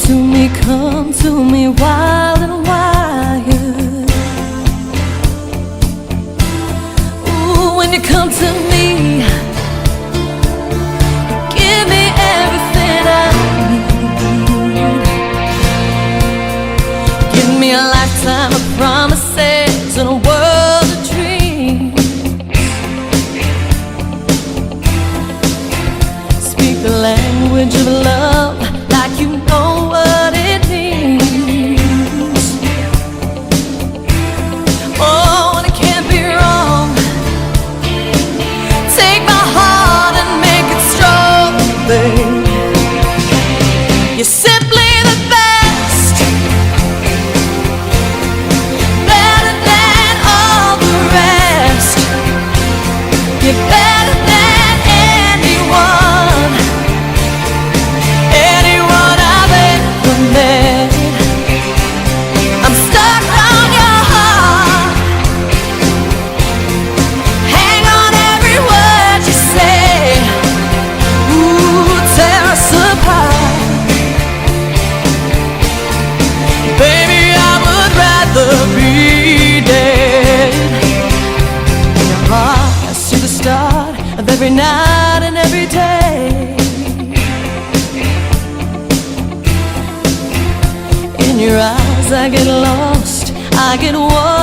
come to me wild and wired. Ooh, when you come to me, you give me everything I need. Give me a lifetime of promises and a world of dreams. Speak the language of love like you know what it means. Oh, and it can't be wrong. Take my heart and make it strong, babe. You're simply the best, better than all the rest. You're better than anyone, anyone I've ever met. I'm stuck on your heart. Hang on every word you say. Ooh, tear us apart. Baby, I would rather be dead. In your heart, I see the start of every night and every day. In your eyes I get lost, I get warm.